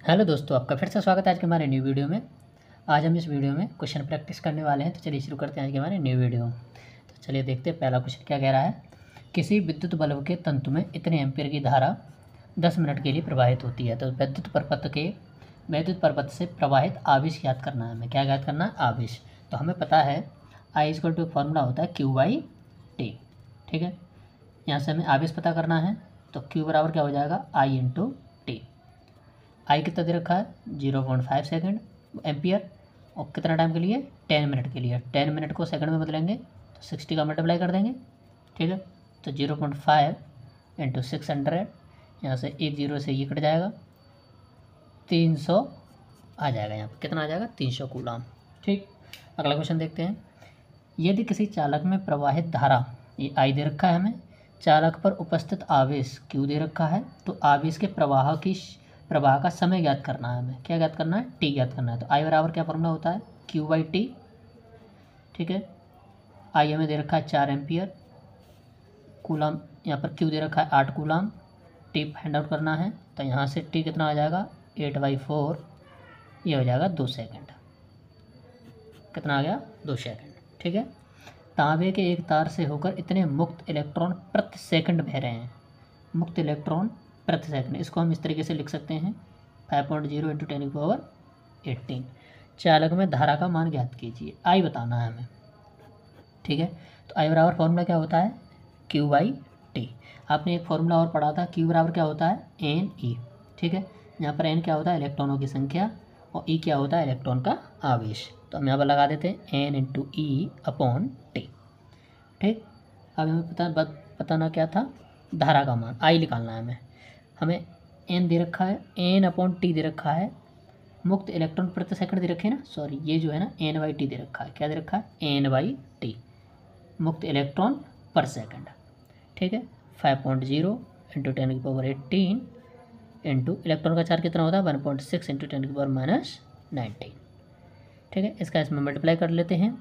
Hello दोस्तों, आपका फिर से स्वागत है आज के हमारे न्यू वीडियो में। आज हम इस वीडियो में क्वेश्चन प्रैक्टिस करने वाले हैं। तो चलिए शुरू करते हैं आज के हमारे न्यू वीडियो। तो चलिए देखते हैं पहला क्वेश्चन क्या कह रहा है। किसी विद्युत बल्ब के तंतु में इतने एम्पीयर की धारा 10 मिनट के लिए प्रवाहित होती है। तो विद्युत परपथ से प्रवाहित आवेश ज्ञात करना है हमें। क्या ज्ञात करना है? आवेश। तो हमें पता है आई इक्वल टू फॉर्मूला होता है Q/T। ठीक है, यहाँ से हमें आवेश पता करना है। तो Q बराबर क्या हो जाएगा? I/T। आई कितना दे रखा है? 0.5 सेकेंड एम्पियर। और कितना टाइम के लिए? 10 मिनट के लिए। 10 मिनट को सेकंड में बदलेंगे तो 60 का मल्टीप्लाई कर देंगे। ठीक है, तो 0.5 इंटू 600, यहाँ से एक जीरो से ये कट जाएगा, 300 आ जाएगा। यहाँ पर कितना आ जाएगा? 300 कूलम। ठीक, अगला क्वेश्चन देखते हैं। यदि किसी चालक में प्रवाहित धारा, ये आई दे रखा है हमें, चालक पर उपस्थित आवेश Q दे रखा है, तो आवेश के प्रवाह का समय ज्ञात करना है हमें। क्या ज्ञात करना है? T ज्ञात करना है। तो आई बराबर क्या फॉर्मूला होता है? Q/T। ठीक है, आई हमें दे रखा है 4 एम्पियर, कूलम यहाँ पर Q दे रखा है 8 कूलम। T फाइंड आउट करना है, तो यहाँ से T कितना आ जाएगा? 8/4, ये हो जाएगा 2 सेकेंड। कितना आ गया? 2 सेकेंड। ठीक है, तांबे के एक तार से होकर इतने मुक्त इलेक्ट्रॉन प्रति सेकंड बह रहे हैं। मुक्त इलेक्ट्रॉन प्रति सेकंड, इसको हम इस तरीके से लिख सकते हैं 5.0 इंटू 10⁻18। चालक में धारा का मान ज्ञात कीजिए, आई बताना है हमें। ठीक है, तो आई बराबर फॉर्मूला क्या होता है? Q/T। आपने एक फॉर्मूला और पढ़ा था, Q बराबर क्या होता है? Ne। ठीक है, यहाँ पर N क्या होता है? इलेक्ट्रॉनों की संख्या, और E क्या होता है? इलेक्ट्रॉन का आवेश। तो हम यहाँ पर लगा देते हैं N इंटू E/T। ठीक, अब हमें बताना क्या था? धारा का मान, आई निकालना है हमें N दे रखा है, N/T दे रखा है, मुक्त इलेक्ट्रॉन प्रति सेकंड दे रखे हैं ना, सॉरी ये जो है ना N/T दे रखा है। क्या दे रखा है? N/T, मुक्त इलेक्ट्रॉन पर सेकंड। ठीक है, 5.0 इंटू 10⁻18 इंटू इलेक्ट्रॉन का चार्ज कितना होता है? 1.6 इंटू 10⁻19। ठीक है, इसका इसमें मल्टीप्लाई कर लेते हैं।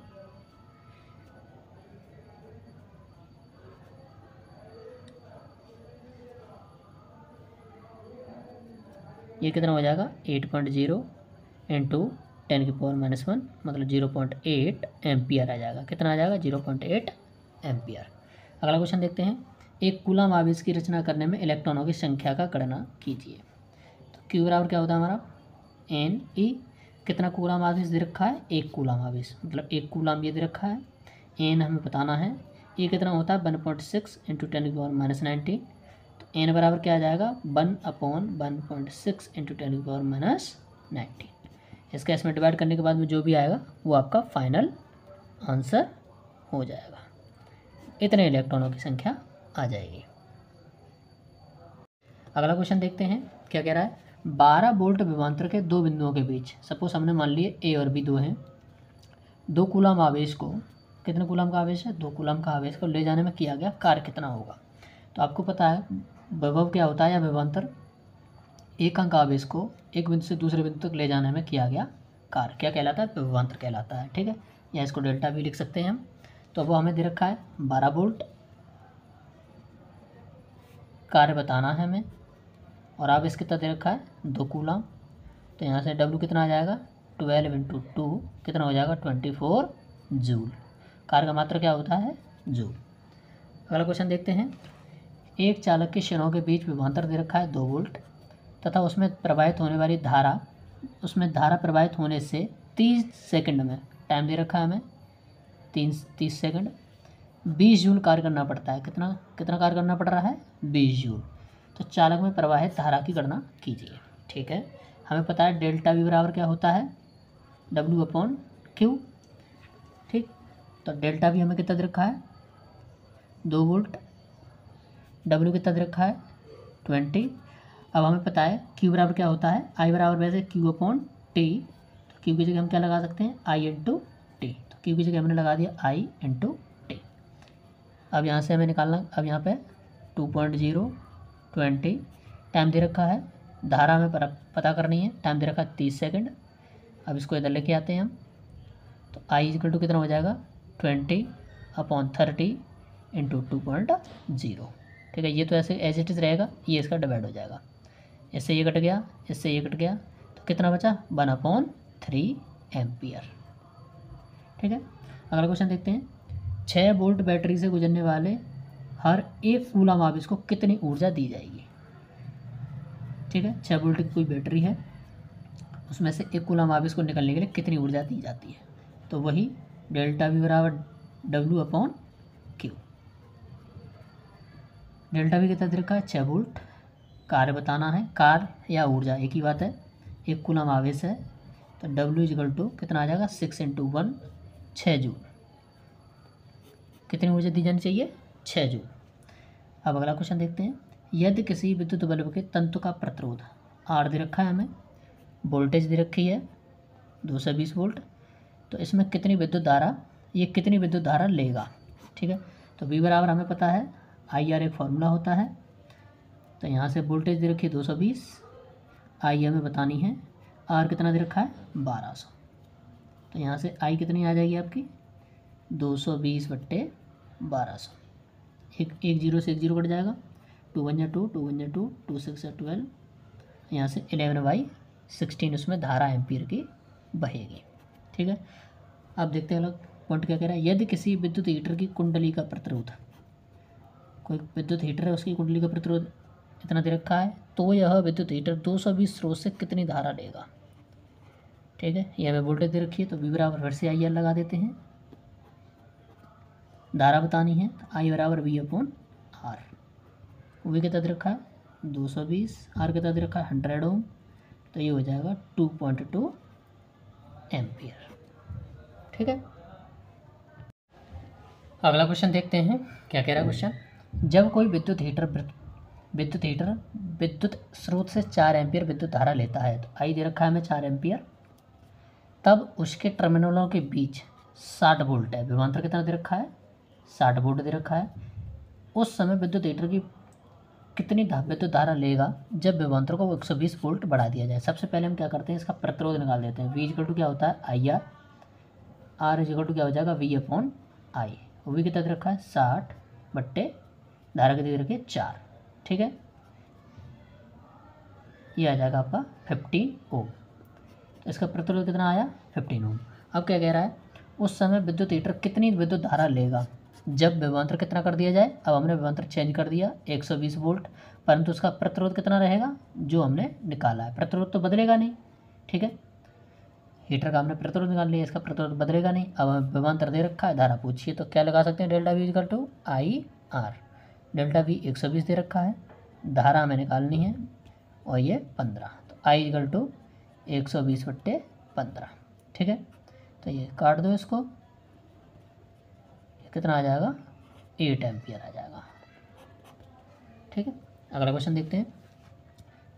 ये कितना हो जाएगा? 8.0 इंटू 10⁻⁻1 मतलब 0.8 एम्पियर आ जाएगा। कितना आ जाएगा? 0.8 एम्पियर। अगला क्वेश्चन देखते हैं। एक कूलम आवेश की रचना करने में इलेक्ट्रॉनों की संख्या का गणना कीजिए। तो Q बराबर क्या होता है हमारा? Ne। कितना कूलम आवेश दे रखा है? 1 कूलम आवेश, मतलब 1 कूलम ये दे रखा है। N हमें बताना है, ये कितना होता है? 1.6 इंटू 10⁻19। तो N बराबर क्या आ जाएगा? 1/1.6 इंटू 10⁻19। इसका इसमें डिवाइड करने के बाद में जो भी आएगा वो आपका फाइनल आंसर हो जाएगा। इतने इलेक्ट्रॉनों की संख्या आ जाएगी। अगला क्वेश्चन देखते हैं क्या कह रहा है। 12 वोल्ट विभवांतर के दो बिंदुओं के बीच, सपोज हमने मान लिए A और B दो हैं, 2 कूलम आवेश को, कितने कूलम का आवेश है? 2 कूलम का आवेश को ले जाने में किया गया कार्य कितना होगा? तो आपको पता है विभव क्या होता है या विभवांतर? एक अंक आवेश को एक बिंदु से दूसरे बिंदु तक ले जाने में किया गया कार्य क्या कहलाता है? विभवांतर कहलाता है। ठीक है, या इसको डेल्टा भी लिख सकते हैं हम। तो वो हमें दे रखा है 12 वोल्ट, कार्य बताना है हमें, और आवेश कितना दे रखा है? 2 कूलम। तो यहाँ से W कितना आ जाएगा? 12 इंटू 2 कितना हो जाएगा? 24 जूल। कार्य का मात्रा क्या होता है? जूल। अगला क्वेश्चन देखते हैं। एक चालक के क्षणों के बीच विभवांतर दे रखा है 2 वोल्ट तथा उसमें प्रवाहित होने वाली धारा, उसमें धारा प्रवाहित होने से 30 सेकंड में टाइम दे रखा है हमें 30 सेकंड, 20 जूल कार्य करना पड़ता है। कितना कार्य करना पड़ रहा है? 20 जूल। तो चालक में प्रवाहित धारा की गणना कीजिए। ठीक है, हमें पता है डेल्टा V बराबर क्या होता है? W/Q। ठीक, तो डेल्टा V हमें कितना दे रखा है? 2 वोल्ट। W कितना दे रखा है? 20। अब हमें पता है Q बराबर क्या होता है? I बराबर वैसे Q/T। तो Q की जगह हम क्या लगा सकते हैं? I/T। तो Q की जगह हमने लगा दिया I/T। अब यहाँ से हमें निकालना, अब यहाँ पे 2.0 20 टाइम दे रखा है, धारा हमें पता करनी है, टाइम दे रखा है 30 सेकंड। अब इसको इधर लेके आते हैं हम, तो I कितना हो जाएगा? 20/30 इंटू 2.0। ठीक है, ये तो ऐसे एज इट इज़ रहेगा, ये इसका डिवाइड हो जाएगा। इससे ये कट गया, इससे ये कट गया, तो कितना बचा 1/3 एम्पियर। ठीक है, अगला क्वेश्चन देखते हैं। 6 वोल्ट बैटरी से गुजरने वाले हर 1 कूलम आवेश को कितनी ऊर्जा दी जाएगी। ठीक है, 6 वोल्ट की कोई बैटरी है, उसमें से 1 कूलम आवेश को निकलने के लिए कितनी ऊर्जा दी जाती है। तो वही डेल्टा वी बराबर W/Q। डेल्टा वी कितना दे रखा है 6 वोल्ट, कार्य बताना है, कार्य या ऊर्जा एक ही बात है, 1 कूलम आवेश है तो W कितना आ जाएगा 6 × 1 6 जूल। कितनी ऊर्जा दी जानी चाहिए 6 जूल। अब अगला क्वेश्चन देखते हैं। यदि किसी विद्युत बल्ब के तंतु का प्रतिरोध R दे रखा है, हमें वोल्टेज दे रखी है 220 वोल्ट, तो इसमें कितनी विद्युत धारा, ये कितनी विद्युत धारा लेगा। ठीक है, तो V बराबर हमें पता है IR एक फार्मूला होता है, तो यहाँ से वोल्टेज दे रखी है 220, I हमें बतानी है, R कितना दे रखा है 1200, तो यहाँ से I कितनी आ जाएगी आपकी 220/1200। एक जीरो से एक जीरो कट जाएगा, 2 × 2 2 × 2 2 6 12, यहाँ से 11/16 उसमें धारा एम्पीयर की बहेगी। ठीक है, अब देखते हैं अलग पॉइंट क्या कह रहा है। यदि किसी विद्युत हीटर की कुंडली का प्रतिरोध, कोई विद्युत हीटर है उसकी कुंडली का प्रतिरोध इतना दे रखा है, तो यह विद्युत हीटर 220 स्रोत से कितनी धारा लेगा। ठीक है, यह हमें वोल्टेज दे रखी है, तो V बराबर फिर से IR लगा देते हैं, धारा बतानी है, तो I बराबर V/R। V कितना दे रखा है 220, R कितना दे रखा है 100 ओम, तो ये हो जाएगा 2.2 एम्पियर। ठीक है, अगला क्वेश्चन देखते हैं क्या कह रहा है क्वेश्चन। जब कोई विद्युत हीटर विद्युत स्रोत से 4 एम्पियर विद्युत धारा लेता है, तो I दे रखा है हमें 4 एम्पियर, तब उसके टर्मिनलों के बीच 60 वोल्ट है, विभवांतर कितना दे रखा है 60 वोल्ट दे रखा है। उस समय विद्युत हीटर की कितनी विद्युत धारा लेगा जब विभवांतर को 120 वोल्ट बढ़ा दिया जाए। सबसे पहले हम क्या करते हैं, इसका प्रतिरोध निकाल देते हैं। V क्या होता है IR, R क्या हो जाएगा V/I। V कितना दे रखा है 60 बट्टे धारा कितनी दे रखी है 4। ठीक है, ये आ जाएगा आपका 15 ओम, तो इसका प्रतिरोध कितना आया 15 ओम। अब क्या कह रहा है, उस समय विद्युत हीटर कितनी विद्युत धारा लेगा जब विभवांतर कितना कर दिया जाए। अब हमने विभवांतर चेंज कर दिया 120 वोल्ट, परंतु उसका प्रतिरोध कितना रहेगा जो हमने निकाला है, प्रतिरोध तो बदलेगा नहीं। ठीक है, हीटर का हमने प्रतिरोध निकाल लिया, इसका प्रतिरोध बदलेगा नहीं। अब हमें विभवांतर दे रखा है, धारा पूछिए, तो क्या लगा सकते हैं delta V = IR। Delta V 120 दे रखा है, धारा हमें निकालनी है और ये 15, तो I = 120/15। ठीक है, तो ये काट दो इसको, कितना आ जाएगा 8 एम्पियर आ जाएगा। ठीक है, अगला क्वेश्चन देखते हैं।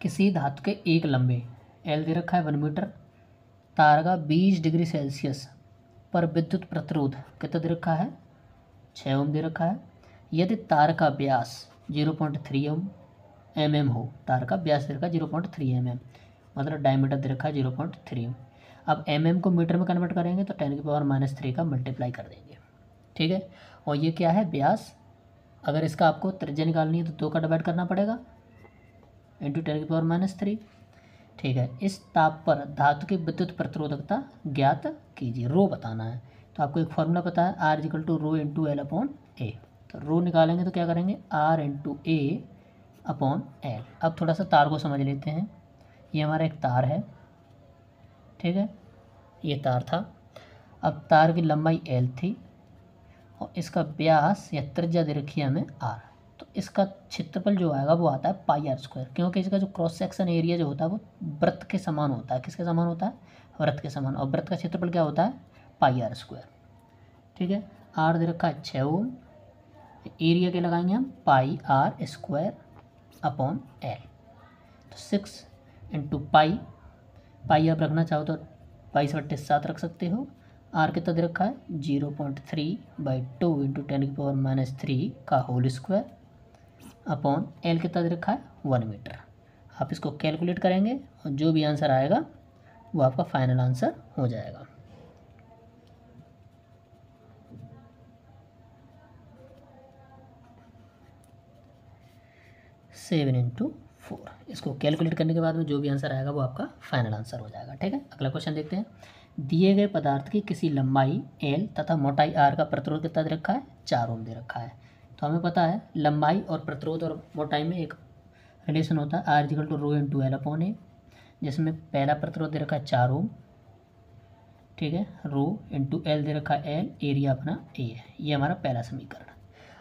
किसी धातु के एक लंबे L दे रखा है 1 मीटर तार का 20 डिग्री सेल्सियस पर विद्युत प्रतिरोध कितना दे रखा है 6 ओम दे रखा है। यदि तार का व्यास 0.3 mm हो, तार का व्यास दे रखा है 0.3 mm, मतलब डायमीटर दे रखा है 0.3। अब mm को मीटर में कन्वर्ट करेंगे तो 10⁻³ का मल्टीप्लाई कर देंगे। ठीक है, और ये क्या है व्यास, अगर इसका आपको त्रिज्या निकालनी है तो 2 का डिवाइड करना पड़ेगा इंटू 10⁻³ ठीक है, इस ताप पर धातु की विद्युत प्रतिरोधकता ज्ञात कीजिए, रो बताना है। तो आपको एक फॉर्मूला पता है R = ρ × L/A, तो रो निकालेंगे तो क्या करेंगे R × A/L। अब थोड़ा सा तार को समझ लेते हैं। ये हमारा एक तार है, ठीक है, ये तार था। अब तार की लंबाई L थी और इसका व्यास या त्रिज्या दे रखी है हमें R, तो इसका क्षेत्रफल जो आएगा वो आता है πr², क्योंकि इसका जो क्रॉस सेक्शन एरिया जो होता है वो वृत्त के समान होता है। किसके समान होता है वृत्त के समान, और वृत्त का क्षेत्रफल क्या होता है πr²। ठीक है, R दे रखा है 6 ओम, एरिया के लगाएंगे हम πr² अपॉन L, तो 6 × पाई आप रखना चाहो तो 22/7 रख सकते हो। R कितना दे रखा है 0.3/2 × 10⁻³ का होल स्क्वायर अपॉन L कितना दे रखा है 1 मीटर। आप इसको कैलकुलेट करेंगे और जो भी आंसर आएगा वो आपका फाइनल आंसर हो जाएगा। 4। इसको कैलकुलेट करने के बाद में जो भी आंसर आएगा वो आपका फाइनल आंसर हो जाएगा। ठीक है, अगला क्वेश्चन देखते हैं। दिए गए पदार्थ की किसी लंबाई L तथा मोटाई R का प्रतिरोध कितना दे रखा है, 4 ओम दे रखा है। तो हमें पता है लंबाई और प्रतिरोध और मोटाई में एक रिलेशन होता है R equal to rho into L upon A, जिसमें पहला प्रतिरोध दे रखा है 4 ओम, ठीक है, रो इंटू L दे रखा है L, एरिया अपना A है। ये हमारा पहला समीकरण।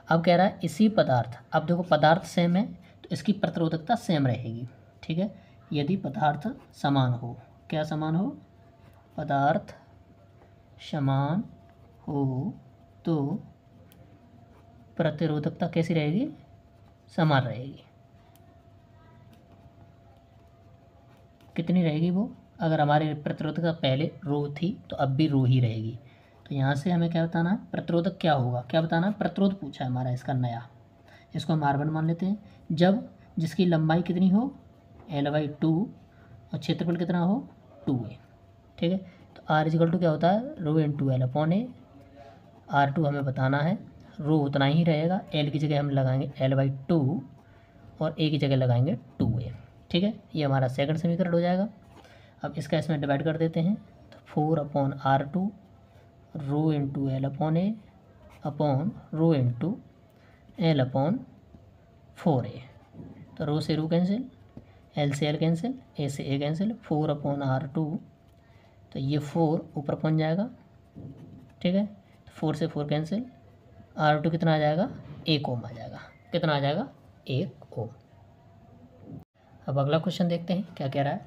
अब कह रहा है इसी पदार्थ, अब देखो पदार्थ सेम है तो इसकी प्रतिरोधकता सेम रहेगी। ठीक है, यदि पदार्थ समान हो, क्या समान हो, पदार्थ समान हो तो प्रतिरोधकता कैसी रहेगी, समान रहेगी। कितनी रहेगी वो, अगर हमारे प्रतिरोधकता पहले रो थी तो अब भी रो ही रहेगी। तो यहाँ से हमें क्या बताना है, प्रतिरोधक क्या होगा, क्या बताना है, प्रतिरोध पूछा है हमारा इसका नया। इसको हम R1 मान लेते हैं। जब जिसकी लंबाई कितनी हो L/2 और क्षेत्रफल कितना हो 2A। ठीक है, तो R इक्वल टू क्या होता है, row into L upon A। R2 हमें बताना है, रो उतना ही रहेगा, L की जगह हम लगाएंगे L/2 और A की जगह लगाएंगे 2A। ठीक है, ये हमारा सेकंड समीकरण हो जाएगा। अब इसका इसमें डिवाइड कर देते हैं, तो 4/R2 rho into L upon A upon rho into L upon 4A। तो रो से रो कैंसिल, L से L कैंसिल, A से A कैंसिल, 4/R2, तो ये 4 ऊपर पहुंच जाएगा। ठीक है, तो 4 से 4 कैंसिल, R2 कितना आ जाएगा, 1 ओम आ जाएगा। कितना आ जाएगा, 1 ओम। अब अगला क्वेश्चन देखते हैं क्या कह रहा है।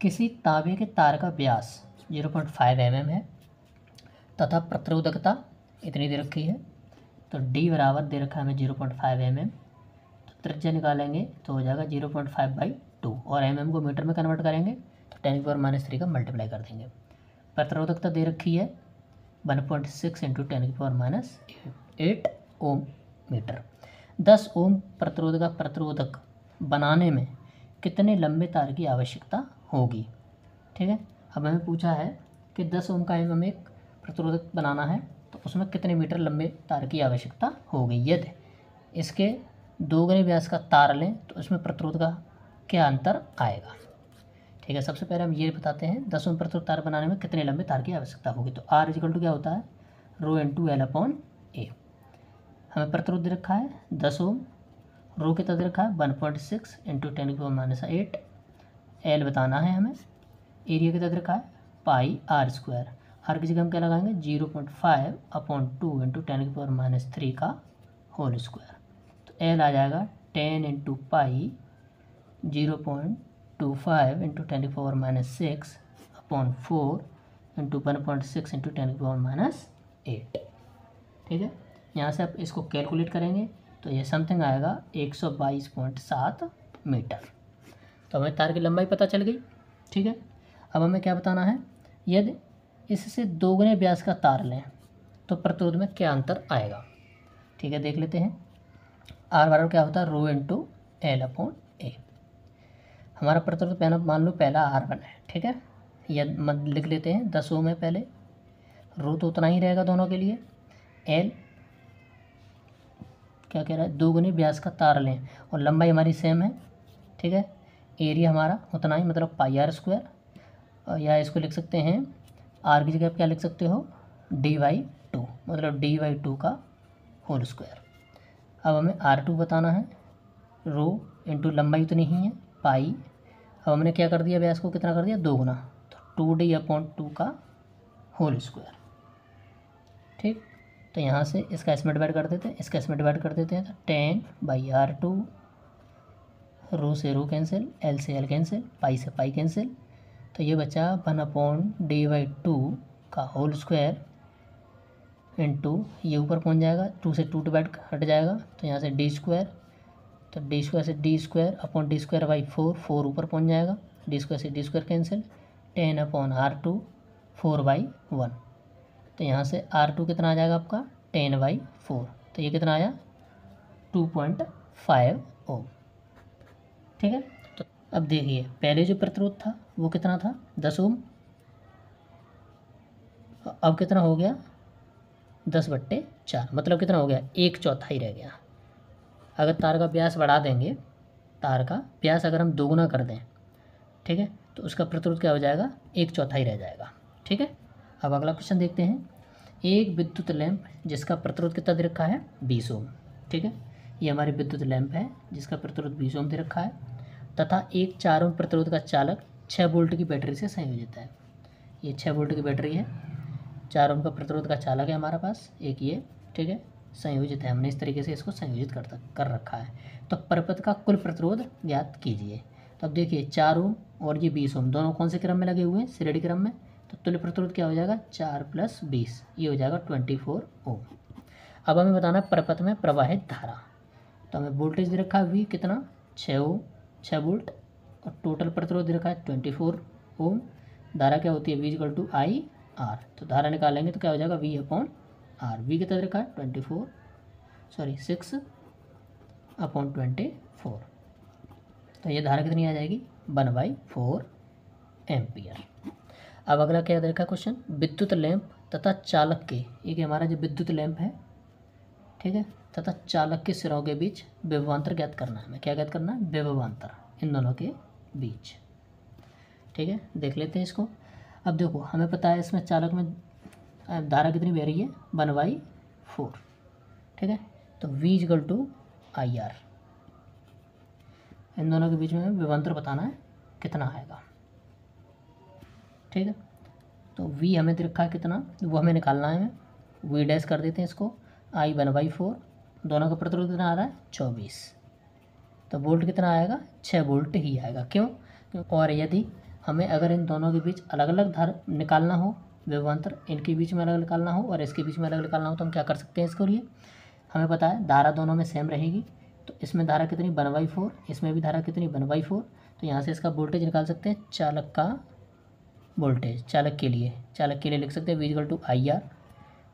किसी तांबे के तार का व्यास 0.5 mm है तथा प्रतिरोधकता इतनी दे रखी है। तो D बराबर दे रखा है हमें 0.5 mm। तो त्रिज्या निकालेंगे तो हो जाएगा 0.5/2 और mm को मीटर में कन्वर्ट करेंगे तो 10⁻³ का मल्टीप्लाई कर देंगे। प्रतिरोधकता दे रखी है 1.6 × 10⁻8 ओम मीटर। 10 ओम प्रतिरोधक बनाने में कितने लंबे तार की आवश्यकता होगी। ठीक है, अब हमें पूछा है कि 10 ओम का हमें एक प्रतिरोधक बनाना है तो उसमें कितने मीटर लंबे तार की आवश्यकता होगी। यदि इसके 2 गुने व्यास का तार लें तो उसमें प्रतिरोध का क्या अंतर आएगा। ठीक है, सबसे पहले हम ये बताते हैं 10 ओम प्रतिरोध तार बनाने में कितने लंबे तार की आवश्यकता होगी। तो R इक्वल टू क्या होता है, row into L upon A। हमें प्रतिरोध दे रखा है 10 ओम, रो कितना दे रखा है 1.6 × 10⁻8, L बताना है हमें, एरिया कितना दे रखा है πr²। R की जगह हम क्या लगाएंगे 0.5/2 × 10⁻³ का होल स्क्वायर। तो L आ जाएगा 10 × π 0.25 × 10⁻6 अपॉन 4 × 1.6 × 10⁻8। ठीक है, यहाँ से आप इसको कैलकुलेट करेंगे तो ये समथिंग आएगा 122.7 मीटर। तो हमें तार की लंबाई पता चल गई। ठीक है, अब हमें क्या बताना है, यदि इससे 2 गुने व्यास का तार लें तो प्रतिरोध में क्या अंतर आएगा। ठीक है, देख लेते हैं। R बराबर क्या होता है, row into L upon A। हमारा प्रतिरोध पहला मान लो पहला R1 है। ठीक है, यह लिख लेते हैं 10 ओम है पहले, रो तो उतना ही रहेगा दोनों के लिए। L क्या कह रहा है, 2 गुने व्यास का तार लें और लंबाई हमारी सेम है। ठीक है, एरिया हमारा उतना ही मतलब πr², और या इसको लिख सकते हैं R की जगह आप क्या लिख सकते हो D/2, मतलब D/2 का होल स्क्वायर। अब हमें R2 बताना है, रो इंटू लंबाई उतनी ही है पाई। अब हमने क्या कर दिया, व्यास को कितना कर दिया 2 गुना, तो 2D/2 का होल स्क्वायर। ठीक, तो यहाँ से इसका इसमें डिवाइड कर देते हैं, इसका इसमें डिवाइड कर देते हैं, तो 10/R2, रो से रो कैंसिल, L से L कैंसिल, पाई से पाई कैंसिल, तो ये बचा 1/D/2 का होल स्क्वायर इंटू ये ऊपर पहुँच जाएगा, 2 से 2 डिवाइड हट जाएगा तो यहाँ से D², तो D² से D² अपॉन D²/4, 4 ऊपर पहुँच जाएगा, D² से D² कैंसिल, 10/R2 4/1। तो यहाँ से R2 कितना आ जाएगा आपका 10/4, तो ये कितना आया 2.5 ओम। ठीक है, तो अब देखिए पहले जो प्रतिरोध था वो कितना था 10 ओम, अब कितना हो गया 10/4, मतलब कितना हो गया 1/4 रह गया। अगर तार का व्यास बढ़ा देंगे तार का व्यास अगर हम दोगुना कर दें, ठीक है, तो उसका प्रतिरोध क्या हो जाएगा, 1/4 रह जाएगा। ठीक है, अब अगला क्वेश्चन देखते हैं। एक विद्युत लैंप जिसका प्रतिरोध कितना दे रखा है, 20 ओम। ठीक है, ये हमारी विद्युत लैंप है जिसका प्रतिरोध 20 ओम दे रखा है तथा एक 4 ओम प्रतिरोध का चालक 6 वोल्ट की बैटरी से संयोजित है। ये 6 वोल्ट की बैटरी है, 4 ओम का प्रतिरोध का चालक है हमारे पास एक ये। ठीक है, संयोजित है, हमने इस तरीके से इसको संयोजित कर रखा है। तो परिपथ का कुल प्रतिरोध ज्ञात कीजिए। तो अब देखिए 4 ओम और ये 20 ओम दोनों कौन से क्रम में लगे हुए हैं, श्रेणी क्रम में। तो तुल्य प्रतिरोध क्या हो जाएगा, 4 + 20, ये हो जाएगा 24 ओम। अब हमें बताना है परिपथ में प्रवाहित धारा। तो हमें वोल्टेज दे रखा है V कितना, 6 वोल्ट, और टोटल प्रतिरोध दे रखा है 24 ओम। धारा क्या होती है, V = IR। तो धारा निकालेंगे तो क्या हो जाएगा, V/R। V कितना दे रखा है, 6/24। तो ये धारा कितनी आ जाएगी, 1/4 एम्पियर। अब अगला क्या दे रखा है क्वेश्चन, विद्युत लैंप तथा चालक के, एक हमारा जो विद्युत लैंप है, ठीक है, तथा चालक के सिरों के बीच विभवांतर ज्ञात करना है। हमें क्या ज्ञात करना है, विभवांतर इन दोनों के बीच। ठीक है, देख लेते हैं इसको। अब देखो हमें पता है इसमें चालक में धारा कितनी बह रही है, 1/4। ठीक है, तो V = IR, इन दोनों के बीच में विभवांतर बताना है कितना आएगा। ठीक है, तो V हमें दे रखा है कितना, वो हमें निकालना है। हमें V' कर देते हैं इसको, I 1/4, दोनों का प्रतिरोध कितना आ रहा है, 24। तो वोल्ट कितना आएगा, 6 वोल्ट ही आएगा। क्यों, और यदि हमें अगर इन दोनों के बीच अलग अलग धारा निकालना हो, विभवांतर इनके बीच में अलग निकालना हो और इसके बीच में अलग निकालना हो, तो हम क्या कर सकते हैं इसके लिए। हमें पता है धारा दोनों में सेम रहेगी, तो इसमें धारा कितनी, 1/4, इसमें भी धारा कितनी, 1/4। तो यहाँ से इसका वोल्टेज निकाल सकते हैं, चालक का वोल्टेज, चालक के लिए लिख सकते हैं V = IR।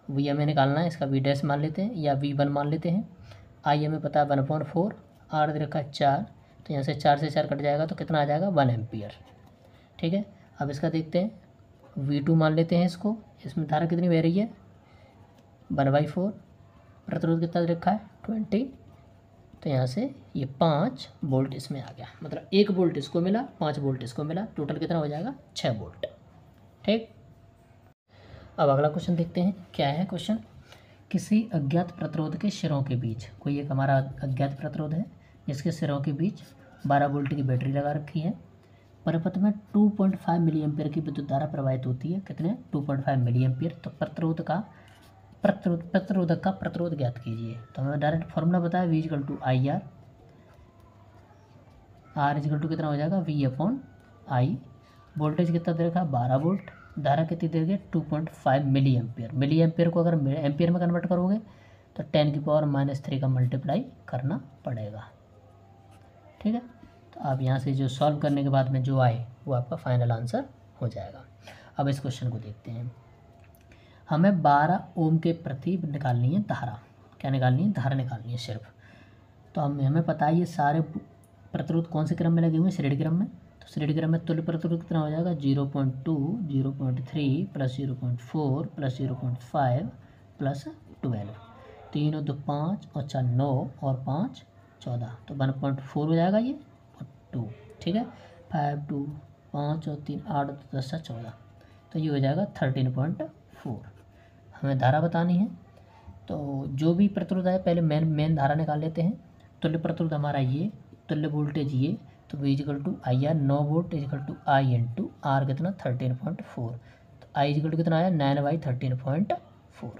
V हमें निकालना है, इसका V' मान लेते हैं या V1 मान लेते हैं। I हमें पता है 1/4, R दे रखा है 4, तो यहाँ से 4 से 4 कट जाएगा तो कितना आ जाएगा, 1 एम्पियर। ठीक है, अब इसका देखते हैं, V2 मान लेते हैं इसको, इसमें धारा कितनी बह रही है, 1/4, प्रतिरोध कितना दे रखा है, 20। तो यहाँ से ये 5 वोल्ट इसमें आ गया, मतलब 1 वोल्ट इसको मिला, 5 वोल्ट इसको मिला, टोटल कितना हो जाएगा, 6 वोल्ट। ठीक, अब अगला क्वेश्चन देखते हैं। क्या है क्वेश्चन, किसी अज्ञात प्रतिरोध के सिरों के बीच, कोई एक हमारा अज्ञात प्रतिरोध है जिसके सिरों के बीच 12 वोल्ट की बैटरी लगा रखी है। परिपथ में 2.5 मिली एम्पियर की विद्युत धारा प्रवाहित होती है, कितने, 2.5 मिली एम्पियर। तो प्रतिरोधक का प्रतिरोध ज्ञात कीजिए। तो हमें डायरेक्ट फॉर्मूला बताया, V = IR, R = कितना हो जाएगा, V/I। वोल्टेज कितना दे रखा है, 12 वोल्ट, धारा कितनी दे रखी, 2.5 मिली एम्पियर। मिली एम्पियर को अगर एम्पियर में कन्वर्ट करोगे तो 10⁻³ का मल्टीप्लाई करना पड़ेगा। ठीक है, तो आप यहाँ से जो सॉल्व करने के बाद में जो आए वो आपका फाइनल आंसर हो जाएगा। अब इस क्वेश्चन को देखते हैं। हमें 12 ओम के प्रति निकालनी है धारा, क्या निकालनी है, धारा निकालनी है सिर्फ। तो हमें पता है ये सारे प्रतिरोध कौन से क्रम में लगे हुए हैं, श्रेणी क्रम में। तो श्रेणी क्रम में तुल्य प्रतिरोध कितना हो जाएगा, 0.2, 0.3 + 0.4 + 0.5 + 12। 3 और 2 5 और 4 9 और 5 14, तो 1.4 हो जाएगा ये, और 2। ठीक है, 5 2 5 और 3 8 10 14, तो ये हो जाएगा 13.4। हमें धारा बतानी है, तो जो भी प्रतिरोध है पहले मेन धारा निकाल लेते हैं। तुल्य प्रतिरोध हमारा ये, तुल्य वोल्टेज ये, तो V = IR, 9 volt = I × R कितना, 13.4। तो I = कितना आया, 9/13.4।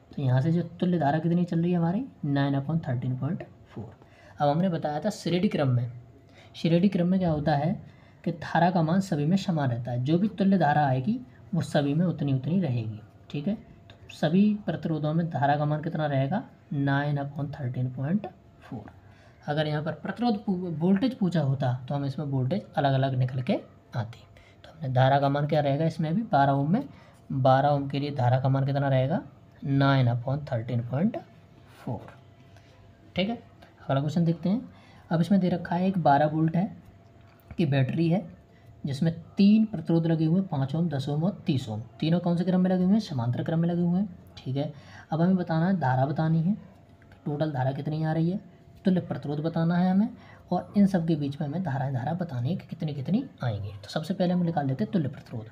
तो यहाँ से जो तुल्य धारा कितनी चल रही है हमारी, 9/13.4। अब हमने बताया था श्रेणी क्रम में, श्रेणी क्रम में क्या होता है कि धारा का मान सभी में समान रहता है, जो भी तुल्य धारा आएगी वो सभी में उतनी रहेगी। ठीक है, तो सभी प्रतिरोधों में धारा का मान कितना रहेगा, 9/13.4। अगर यहाँ पर प्रतिरोध वोल्टेज पूछा होता तो हम इसमें वोल्टेज अलग अलग निकल के आती। तो हमने धारा का मान क्या रहेगा, इसमें भी 12 ओम में, 12 ओम के लिए धारा का मान कितना रहेगा, 9/13.4। ठीक है, अगला क्वेश्चन देखते हैं। अब इसमें दे रखा है एक 12 वोल्ट है की बैटरी है जिसमें 3 प्रतिरोध लगे हुए हैं, 5 ओम, 10 ओम और 30 ओम। तीनों कौन से क्रम में लगे हुए हैं, समांतर क्रम में लगे हुए हैं। ठीक है, अब हमें बताना है धारा बतानी है, टोटल धारा कितनी आ रही है, तुल्य प्रतिरोध बताना है हमें, और इन सब के बीच में हमें धारा बतानी है कि कितनी कितनी आएंगी। तो सबसे पहले हम निकाल लेते हैं तुल्य प्रतिरोध।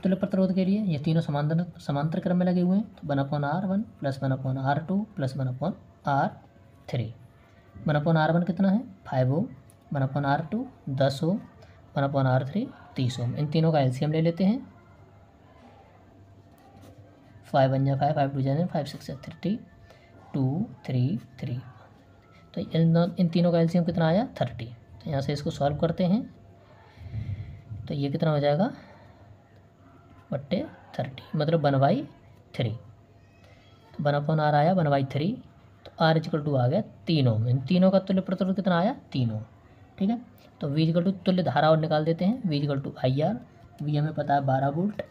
तुल्य प्रतिरोध के लिए ये तीनों समांतर क्रम में लगे हुए हैं, तो 1/R1 + 1/R2 + 1/R3। 1/R1 कितना है 5 ओम, 1/R2 10 ओम, 1/R3 30 ओम। इन तीनों का एलसीएम ले लेते हैं। 5 × 5 5 2 × 5 6 30 2 3 3। तो इन तीनों का एलसीएम कितना आया 30। तो यहाँ से इसको सॉल्व करते हैं तो ये कितना हो जाएगा 1/30 मतलब 1/3। तो 1/R आया 1/3, तो R = आ गया 3 ओम। इन तीनों का तुल्य प्रतिरोध कितना आया 3 ओम। ठीक है, तो V = तुल्य धारा और निकाल देते हैं। V = IR, V हमें पता है 12 वोल्ट।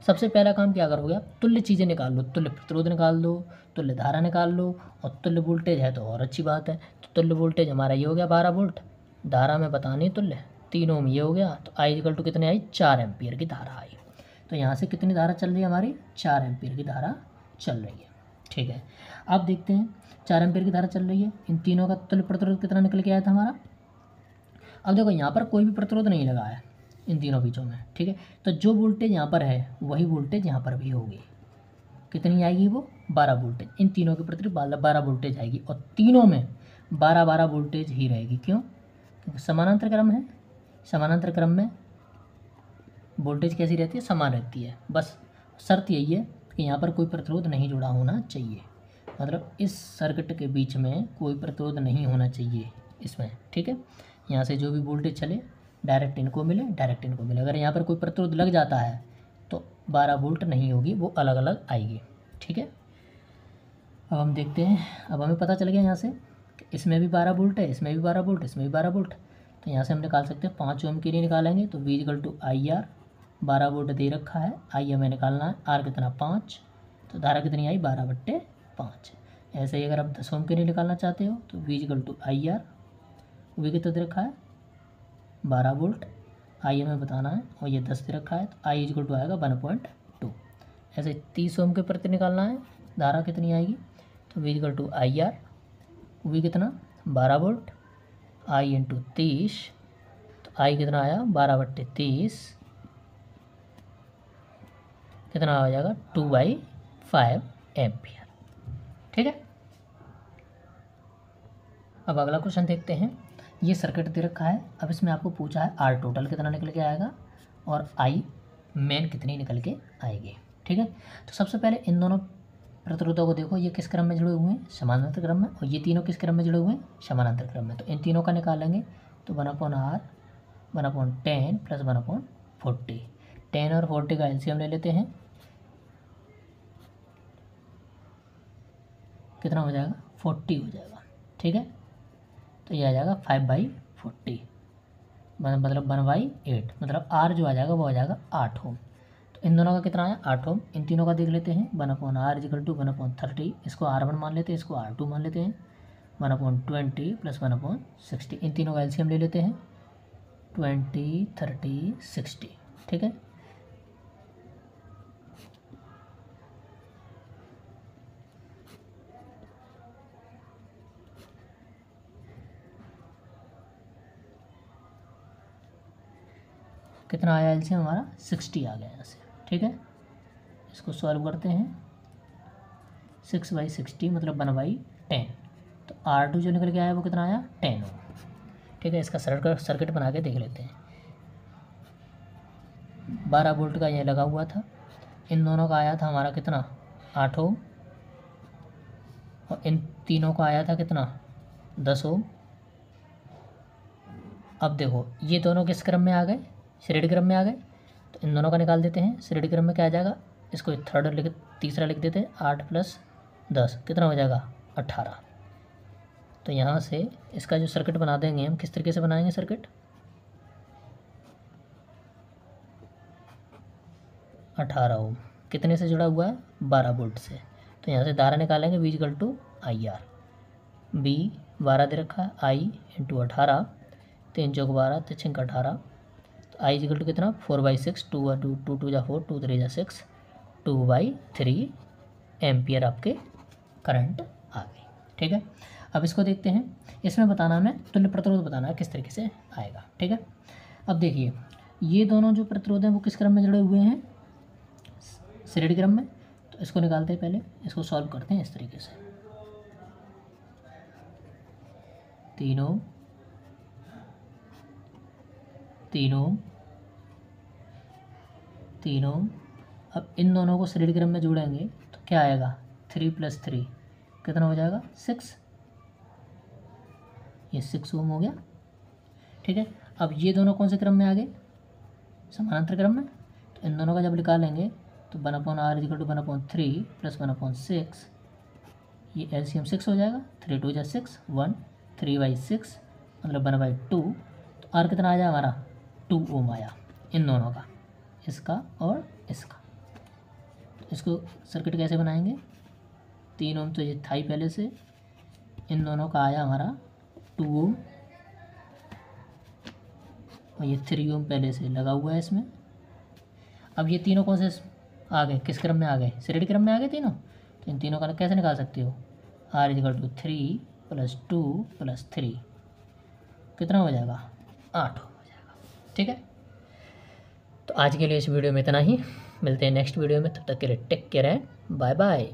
सबसे पहला काम क्या करोगे आप, तुल्य चीज़ें निकाल लो, तुल्य प्रतिरोध निकाल लो, तुल्य धारा निकाल लो, और तुल्य वोल्टेज है तो और अच्छी बात है। तो तुल्य वोल्टेज हमारा ये हो गया 12 वोल्ट, धारा में बतानी तुल्य 3 ओम ये हो गया। तो I = कितने आई 4 एम्पीयर की धारा आई। तो यहाँ से कितनी धारा चल रही है हमारी 4 एम्पीयर की धारा चल रही है। ठीक है, अब देखते हैं 4 एम्पीयर की धारा चल रही है, इन तीनों का तुल्य प्रतिरोध कितना निकल के आया था हमारा। अब देखो यहाँ पर कोई भी प्रतिरोध नहीं लगा है इन तीनों बीचों में। ठीक है, तो जो वोल्टेज यहाँ पर है वही वोल्टेज यहाँ पर भी होगी। कितनी आएगी वो 12 वोल्टेज। इन तीनों के प्रति 12 वोल्टेज आएगी, और तीनों में 12 वोल्टेज ही रहेगी। क्यों? क्योंकि समानांतर क्रम है, समानांतर क्रम में वोल्टेज कैसी रहती है, समान रहती है। बस शर्त यही है कि यहाँ पर कोई प्रतिरोध नहीं जुड़ा होना चाहिए, मतलब इस सर्किट के बीच में कोई प्रतिरोध नहीं होना चाहिए इसमें। ठीक है, यहाँ से जो भी वोल्टेज चले डायरेक्ट इनको मिले, डायरेक्ट इनको मिले। अगर यहाँ पर कोई प्रतिरोध लग जाता है तो 12 वोल्ट नहीं होगी, वो अलग अलग आएगी। ठीक है, अब हम देखते हैं। अब हमें पता चल गया यहाँ से कि इसमें भी 12 वोल्ट है, इसमें भी 12 वोल्ट, इसमें भी 12 वोल्ट। तो यहाँ से हम निकाल सकते हैं 5 ओम के लिए निकालेंगे तो V = IR, 12 वोल्ट दे रखा है, I हमें निकालना है, R कितना 5, तो धारा कितनी आई 12/5। ऐसे ही अगर आप 10 ओम के लिए निकालना चाहते हो तो V = IR, V कितना दे रखा है 12 वोल्ट, I हमें बताना है और ये 10 दे रखा है, तो I = आएगा 1/2। ऐसे 30 ओम के प्रति निकालना है, धारा कितनी आएगी, तो V = IR, V कितना 12 वोल्ट, I × 30, तो I कितना आया 12/30, कितना आ जाएगा 2/5 एम्पियर। ठीक है, अब अगला क्वेश्चन देखते हैं। ये सर्किट दे रखा है, अब इसमें आपको पूछा है R टोटल कितना निकल के आएगा और I मेन कितनी निकल के आएगी। ठीक है, तो सबसे पहले इन दोनों प्रतिरोधों को देखो, ये किस क्रम में जुड़े हुए हैं, समानांतर क्रम में, और ये तीनों किस क्रम में जुड़े हुए हैं, समानांतर क्रम में। तो इन तीनों का निकालेंगे तो 1/R 1/10 + 1/40। 10 और 40 का एलसीएम ले लेते हैं, कितना हो जाएगा 40 हो जाएगा। ठीक है, तो ये आ जाएगा 5/40 मतलब 1/8, मतलब R जो आ जाएगा वो आ जाएगा 8 ओम। तो इन दोनों का कितना आया 8 ओम। इन तीनों का देख लेते हैं, 1/R = 1/30, इसको R1 मान लेते हैं, इसको R2 मान लेते हैं, 1/20 + 1/60। इन तीनों का एलसीएम ले लेते हैं 20 30 60। ठीक है, कितना आया एलसीएम हमारा 60 आ गया यहाँ से। ठीक है, इसको सॉल्व करते हैं, 6/60 मतलब 1/10। तो R2 जो निकल के आया वो कितना आया 10 ओम। ठीक है, इसका सर्किट बना के देख लेते हैं। 12 वोल्ट का ये लगा हुआ था, इन दोनों का आया था हमारा कितना 8 ओम, और इन तीनों का आया था कितना 10 ओम। अब देखो ये दोनों किस क्रम में आ गए, श्रेणी क्रम में आ गए, तो इन दोनों का निकाल देते हैं। श्रेणी क्रम में क्या आ जाएगा, इसको तीसरा लिख देते हैं, 8 + 10 कितना हो जाएगा 18। तो यहाँ से इसका जो सर्किट बना देंगे हम, किस तरीके से बनाएंगे सर्किट, 18 ओम कितने से जुड़ा हुआ है 12 वोल्ट से। तो यहाँ से धारा निकालेंगे, V = IR, B 12 दे रखा है, I × 18, 3 × 12 3 × 18, तो I = कितना 4/6, 2 2 2 2 4 2 3 6, 2/3 एम्पियर आपके करंट आ गई। ठीक है, अब इसको देखते हैं, इसमें बताना हमें तुल्य प्रतिरोध बताना है किस तरीके से आएगा, ठीक है। अब देखिए ये दोनों जो प्रतिरोध हैं वो किस क्रम में जुड़े हुए हैं, श्रेणी क्रम में। तो इसको निकालते हैं, पहले इसको सॉल्व करते हैं इस तरीके से। 3 ओम, 3 ओम, 3 ओम। अब इन दोनों को श्रेणी क्रम में जोड़ेंगे तो क्या आएगा, 3 + 3 कितना हो जाएगा, 6। ये 6 ओम हो गया, ठीक है। अब ये दोनों कौन से क्रम में आ गए, समानांतर क्रम में। तो इन दोनों का जब निकालेंगे तो 1/r = 1/3 + 1/6, ये LCM 6 हो जाएगा। 3 × 2 = 6, 1, 3/6 मतलब 1/2। तो R कितना आ जाएगा हमारा, 2 ओम आया इन दोनों का, इसका और इसका। तो इसको सर्किट कैसे बनाएंगे, 3 ओम तो ये था ही पहले से, इन दोनों का आया हमारा 2 ओम और ये 3 ओम पहले से लगा हुआ है इसमें। अब ये तीनों कौन से आ गए, किस क्रम में आ गए, श्रेणी क्रम में आ गए तीनों। तो इन तीनों का कैसे निकाल सकते हो, R = 3 + 2 + 3 कितना हो जाएगा, 8 हो जाएगा, ठीक है। तो आज के लिए इस वीडियो में इतना ही, मिलते हैं नेक्स्ट वीडियो में, तब तक के लिए टेक केयर है, बाय बाय।